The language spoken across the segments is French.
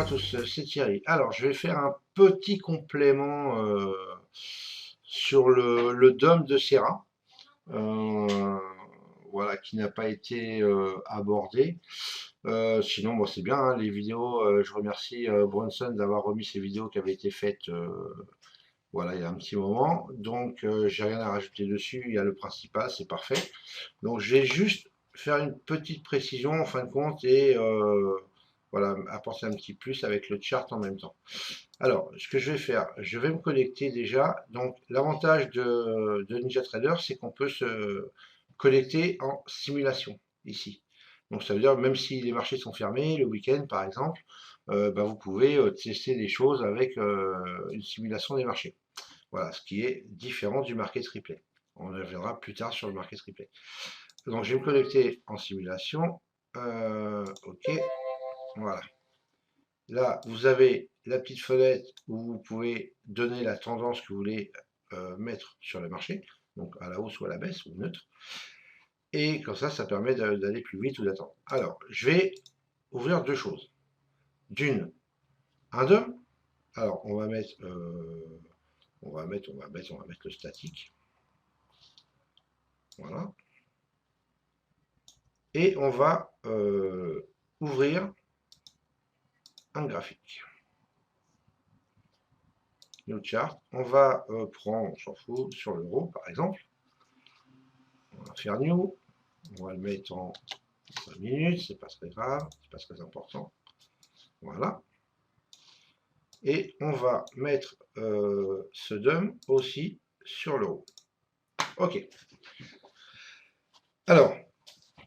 à tous, c'est Thierry. Alors, je vais faire un petit complément sur le DOM de Serra, euh, voilà, qui n'a pas été abordé. Sinon, bon, c'est bien, hein, les vidéos. Je remercie Bronson d'avoir remis ces vidéos qui avaient été faites, voilà, il y a un petit moment. Donc, j'ai rien à rajouter dessus. Il y a le principal, c'est parfait. Donc, je vais juste faire une petite précision en fin de compte et voilà, apporter un petit plus avec le chart en même temps. Alors, ce que je vais faire, je vais me connecter déjà. Donc, l'avantage de NinjaTrader, c'est qu'on peut se connecter en simulation ici. Donc, ça veut dire même si les marchés sont fermés, le week-end par exemple, bah, vous pouvez tester des choses avec une simulation des marchés. Voilà, ce qui est différent du market replay. On y reviendra plus tard sur le market replay. Donc, je vais me connecter en simulation. OK, voilà. Là, vous avez la petite fenêtre où vous pouvez donner la tendance que vous voulez mettre sur le marché, donc à la hausse ou à la baisse ou neutre. Et comme ça permet d'aller plus vite ou d'attendre. Alors, je vais ouvrir deux choses. D'une, un DOM. Alors, on va mettre le statique. Voilà. Et on va ouvrir un graphique. New chart. On va prendre, on s'en fout, sur l'euro par exemple. On va faire new. On va le mettre en 5 minutes, c'est pas très grave, c'est pas très important. Voilà. Et on va mettre ce DOM aussi sur le haut. OK. Alors,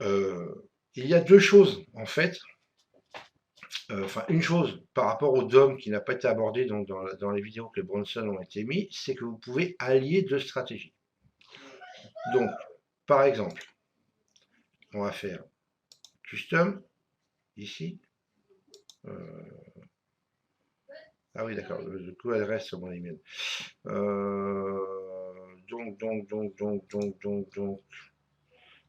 il y a deux choses en fait. Enfin, une chose par rapport au DOM qui n'a pas été abordé donc, dans les vidéos que les Bronson ont été mis, c'est que vous pouvez allier deux stratégies. Donc, par exemple, on va faire custom ici. Ah oui, d'accord, du coup, elle reste sur mon email. Donc,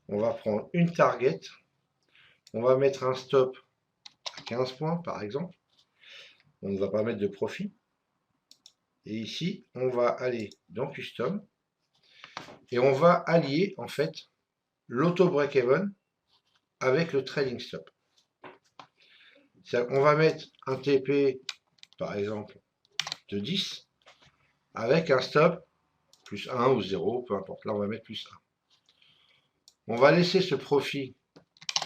on va prendre une target. On va mettre un stop à 15 points, par exemple. On ne va pas mettre de profit. Et ici, on va aller dans Custom. Et on va allier, en fait, l'auto break-even avec le trading stop. On va mettre un TP, par exemple, de 10 avec un stop plus 1 ou 0, peu importe. Là, on va mettre plus 1. On va laisser ce profit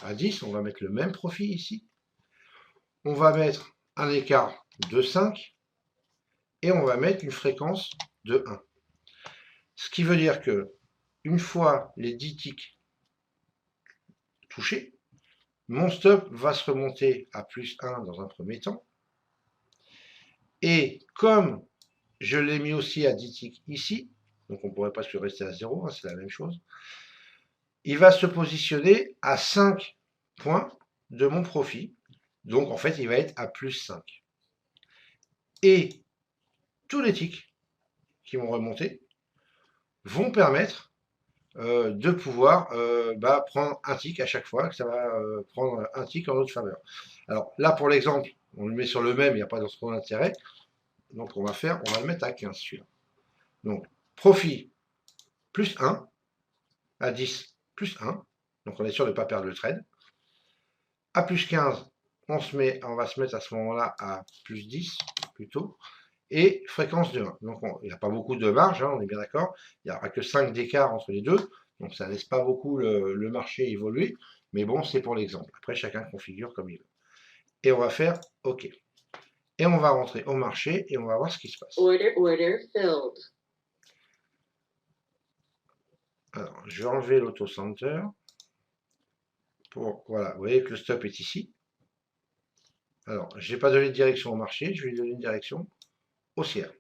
à 10. On va mettre le même profit ici. On va mettre un écart de 5 et on va mettre une fréquence de 1. Ce qui veut dire que une fois les 10 ticks touchés, mon stop va se remonter à plus 1 dans un premier temps. Et comme je l'ai mis aussi à 10 ticks ici, donc on ne pourrait pas se rester à 0, hein, c'est la même chose, il va se positionner à 5 points de mon profit. Donc en fait, il va être à plus 5. Et tous les ticks qui vont remonter vont permettre de pouvoir prendre un tick à chaque fois, que ça va prendre un tick en notre faveur. Alors là, pour l'exemple, on le met sur le même, il n'y a pas trop d'intérêt. Donc on va le mettre à 15 celui-là. Donc profit plus 1, à 10 plus 1. Donc on est sûr de ne pas perdre le trade. À plus 15, on va se mettre à ce moment-là à plus 10 plutôt. Et fréquence de 1. Donc il n'y a pas beaucoup de marge, hein, on est bien d'accord. Il n'y aura que 5 d'écart entre les deux. Donc ça ne laisse pas beaucoup le marché évoluer. Mais bon, c'est pour l'exemple. Après, chacun configure comme il veut. Et on va faire OK. Et on va rentrer au marché et on va voir ce qui se passe. Order filled. Alors, je vais enlever l'auto-center. Voilà, vous voyez que le stop est ici. Alors, je n'ai pas donné de direction au marché, je vais lui donner une direction haussière.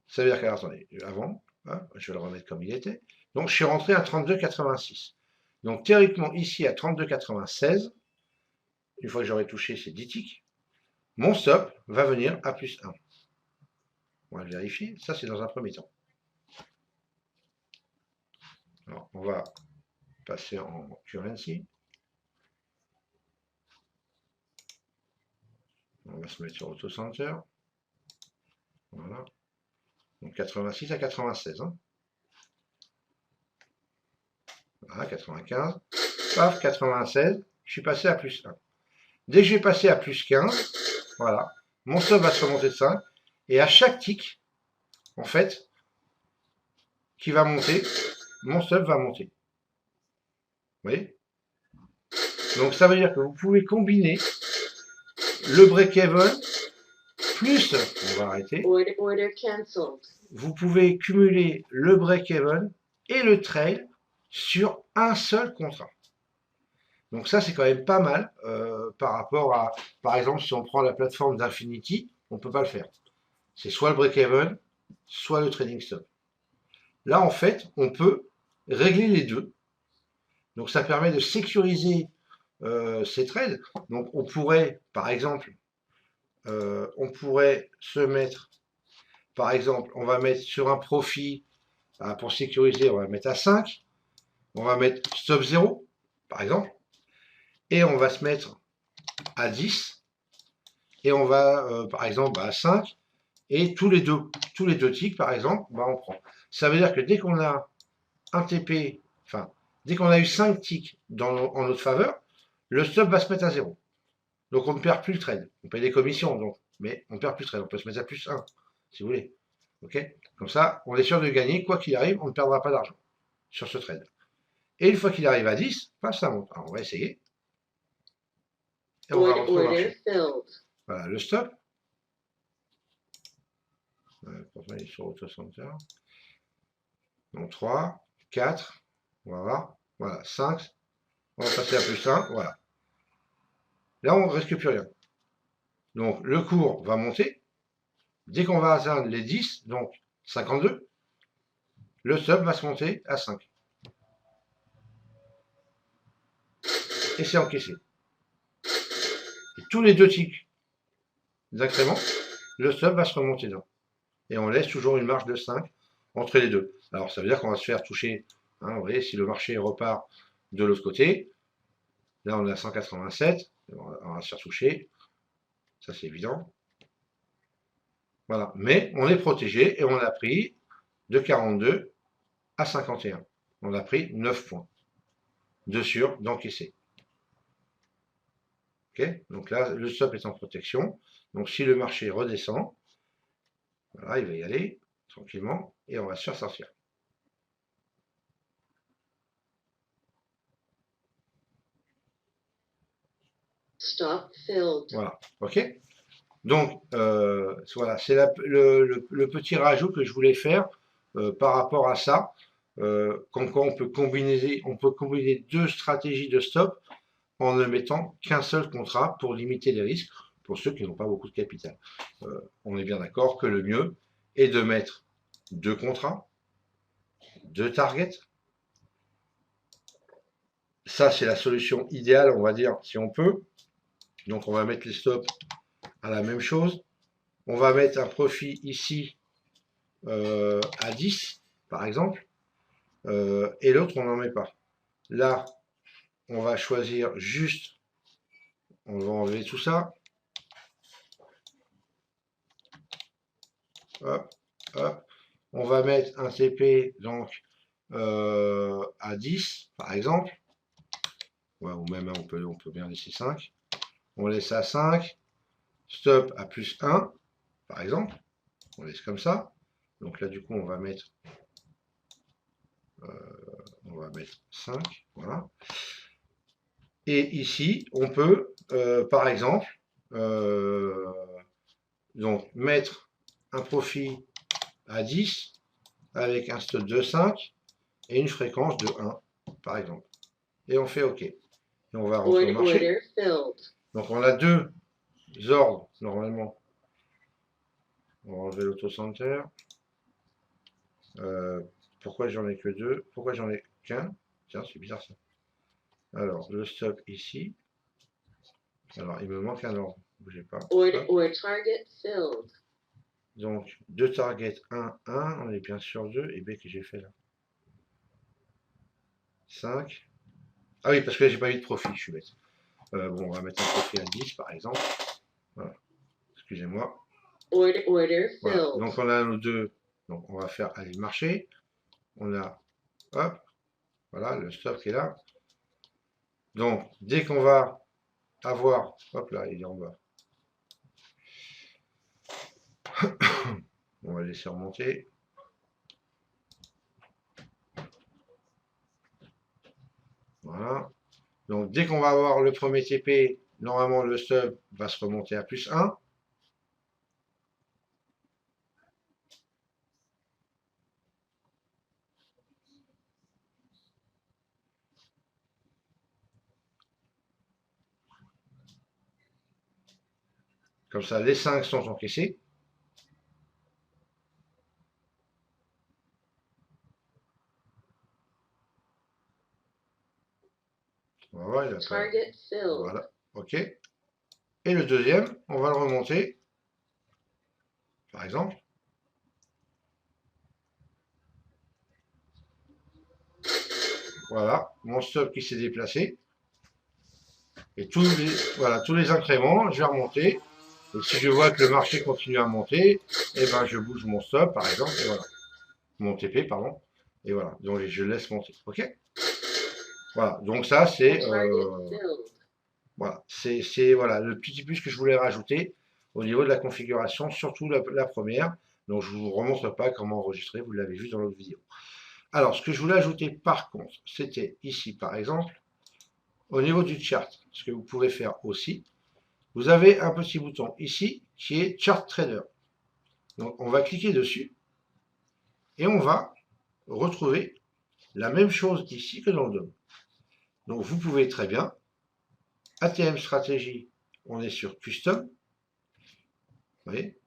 Ça veut dire que, attendez, avant, hein, je vais le remettre comme il était. Donc, je suis rentré à 32,86. Donc, théoriquement, ici, à 32,96, une fois que j'aurai touché ces 10 ticks, mon stop va venir à plus 1. On va le vérifier. Ça, c'est dans un premier temps. Alors, on va passer en currency. On va se mettre sur Auto Center. Voilà. Donc 86 à 96. Hein. Voilà, 95. Paf, 96. Je suis passé à plus 1. Dès que je vais passer à plus 15, voilà, mon stop va se remonter de 5. Et à chaque tick, en fait, qui va monter, mon stop va monter. Vous voyez? Donc ça veut dire que vous pouvez combiner le break-even plus, on va arrêter, vous pouvez cumuler le break-even et le trail sur un seul contrat. Donc ça, c'est quand même pas mal par rapport à, par exemple, si on prend la plateforme d'Infinity, on ne peut pas le faire. C'est soit le break-even, soit le trading stop. Là, en fait, on peut régler les deux. Donc ça permet de sécuriser ces trades. Donc on pourrait, par exemple, on pourrait se mettre, par exemple, on va mettre sur un profit, pour sécuriser, on va mettre à 5, on va mettre stop 0, par exemple, et on va se mettre à 10, et on va, par exemple, à 5, et tous les deux ticks, par exemple, on prend. Ça veut dire que dès qu'on a un TP, enfin, dès qu'on a eu 5 ticks en notre faveur, le stop va se mettre à 0. Donc on ne perd plus le trade. On paye des commissions, donc, mais on ne perd plus le trade. On peut se mettre à plus 1, si vous voulez. Ok? Comme ça, on est sûr de gagner. Quoi qu'il arrive, on ne perdra pas d'argent sur ce trade. Et une fois qu'il arrive à 10, ça monte. Alors on va essayer. Et on va rentrer au marché. Voilà, le stop. Pourtant, il est sur Auto Center. Donc 3, 4, on va voir. Voilà, 5. On va passer à plus 1. Voilà. Là, on ne risque plus rien. Donc le cours va monter. Dès qu'on va atteindre les 10, donc 52, le stop va se monter à 5. Et c'est encaissé. Et tous les deux ticks d'incrément, le stop va se remonter là. Et on laisse toujours une marge de 5 entre les deux. Alors ça veut dire qu'on va se faire toucher, hein, vous voyez, si le marché repart de l'autre côté, là on est à 187, on va se faire toucher, ça c'est évident. Voilà, mais on est protégé et on a pris de 42 à 51. On a pris 9 points de sûr d'encaisser. Okay, donc là, le stop est en protection. Donc si le marché redescend, voilà, il va y aller tranquillement et on va se faire sortir. Stop filled. Voilà, ok. Donc voilà, c'est le petit rajout que je voulais faire par rapport à ça. Comme quoi on peut combiner deux stratégies de stop en ne mettant qu'un seul contrat pour limiter les risques pour ceux qui n'ont pas beaucoup de capital. On est bien d'accord que le mieux est de mettre deux contrats, deux targets. Ça, c'est la solution idéale, on va dire, si on peut. Donc, on va mettre les stops à la même chose. On va mettre un profit ici à 10, par exemple. Et l'autre, on n'en met pas. Là, on va choisir juste, on va enlever tout ça. Hop, hop. On va mettre un TP donc à 10, par exemple. Ouais, ou même on peut bien laisser 5. On laisse à 5. Stop à plus 1, par exemple. On laisse comme ça. Donc là, du coup, on va mettre 5. Voilà. Et ici, on peut, par exemple, donc mettre un profit à 10 avec un stop de 5 et une fréquence de 1, par exemple. Et on fait OK. Et on va rentrer au marché. Donc on a deux ordres, normalement. On va enlever l'Auto Center. Pourquoi j'en ai que deux? Pourquoi j'en ai qu'un? Tiens, c'est bizarre ça. Alors, le stop ici. Alors, il me manque un ordre. Bougez pas. Donc, deux targets 1, 1. On est bien sur 2. Et B que j'ai fait là. 5. Ah oui, parce que là, j'ai pas eu de profit, je suis bête. Bon, on va mettre un profit à 10, par exemple. Voilà. Excusez-moi. Order Voilà. filled. Donc on a nos deux. Donc on va faire aller marcher. On a, hop, voilà, le stop qui est là. Donc dès qu'on va avoir, hop là, il est en bas. On va laisser remonter. Voilà. Donc dès qu'on va avoir le premier TP, normalement le stop va se remonter à +1. Comme ça, les 5 sont encaissés. On va voir, il a pas... Target filled. Voilà, ok. Et le deuxième, on va le remonter, par exemple. Voilà, mon stop qui s'est déplacé. Et voilà, tous les incréments, je vais remonter. Et si je vois que le marché continue à monter, eh ben, je bouge mon stop, par exemple, et voilà. Mon TP, pardon. Et voilà, donc je laisse monter. Ok. Voilà, donc ça, c'est voilà, c'est voilà, le petit plus que je voulais rajouter au niveau de la configuration, surtout la première. Donc je ne vous remontre pas comment enregistrer, vous l'avez vu dans l'autre vidéo. Alors, ce que je voulais ajouter par contre, c'était ici, par exemple, au niveau du chart, ce que vous pouvez faire aussi, vous avez un petit bouton ici qui est Chart Trader. Donc, on va cliquer dessus et on va retrouver la même chose ici que dans le DOM. Donc, vous pouvez très bien, ATM Stratégie, on est sur Custom, vous voyez.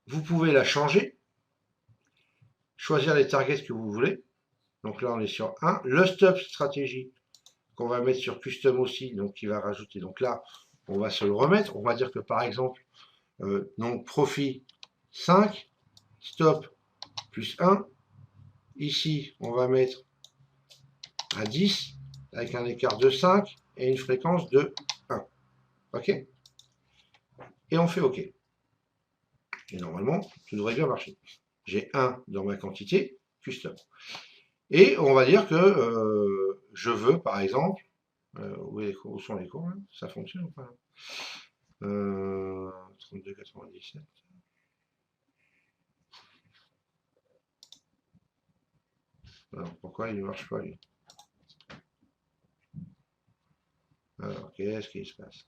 Vous pouvez la changer, choisir les targets que vous voulez. Donc là, on est sur 1. Le Stop Stratégie, qu'on va mettre sur Custom aussi, donc qui va rajouter. Donc là, on va se le remettre. On va dire que par exemple, donc profit 5, stop plus 1. Ici, on va mettre à 10 avec un écart de 5 et une fréquence de 1. OK. Et on fait OK. Et normalement, tout devrait bien marcher. J'ai 1 dans ma quantité, custom. Et on va dire que je veux, par exemple, où sont les cours, ça fonctionne ou pas? 32,97. Alors, pourquoi il ne marche pas, lui? Alors, qu'est-ce qui se passe?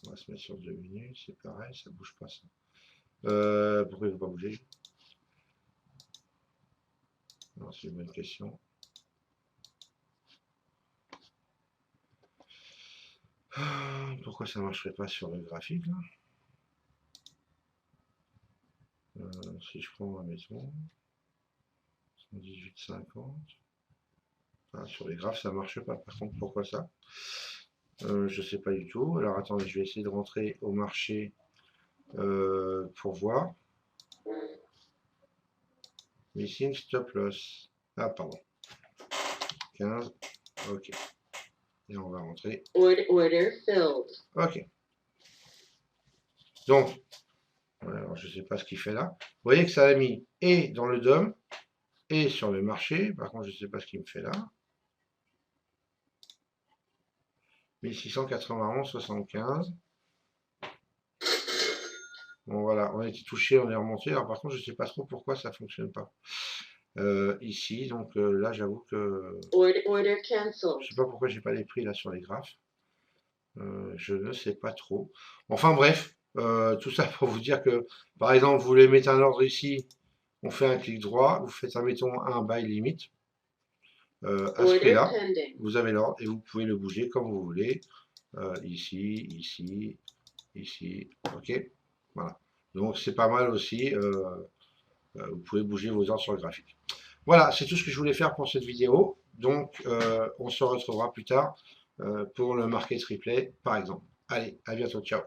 On va se mettre sur 2 minutes, c'est pareil, ça ne bouge pas, ça. Pourquoi il ne veut pas bouger? C'est une bonne question. Pourquoi ça ne marcherait pas sur le graphique, là? Si je prends, admettons, 118,50. Ah, sur les graphes, ça ne marche pas. Par contre, pourquoi ça? Je ne sais pas du tout. Alors, attendez, je vais essayer de rentrer au marché pour voir. Missing stop loss. Ah, pardon. 15. OK. Et on va rentrer. Order filled. OK. Donc, alors je ne sais pas ce qu'il fait là. Vous voyez que ça a mis et dans le DOM et sur le marché. Par contre, je ne sais pas ce qu'il me fait là. 1691,75. Bon, voilà, on a été touché, on est remonté. Alors, par contre, je ne sais pas trop pourquoi ça ne fonctionne pas. Ici, donc là, j'avoue que Order cancelled. je ne sais pas pourquoi j'ai pas les prix là sur les graphes. Je ne sais pas trop. Enfin bref, tout ça pour vous dire que, par exemple, vous voulez mettre un ordre ici, on fait un clic droit, vous faites, admettons, un buy limit. À ce prix-là, vous avez l'ordre et vous pouvez le bouger comme vous voulez. Ici, ici, ici, ok. Voilà. Donc c'est pas mal aussi. Vous pouvez bouger vos ordres sur le graphique. Voilà, c'est tout ce que je voulais faire pour cette vidéo. Donc on se retrouvera plus tard pour le market replay par exemple. Allez, à bientôt, ciao.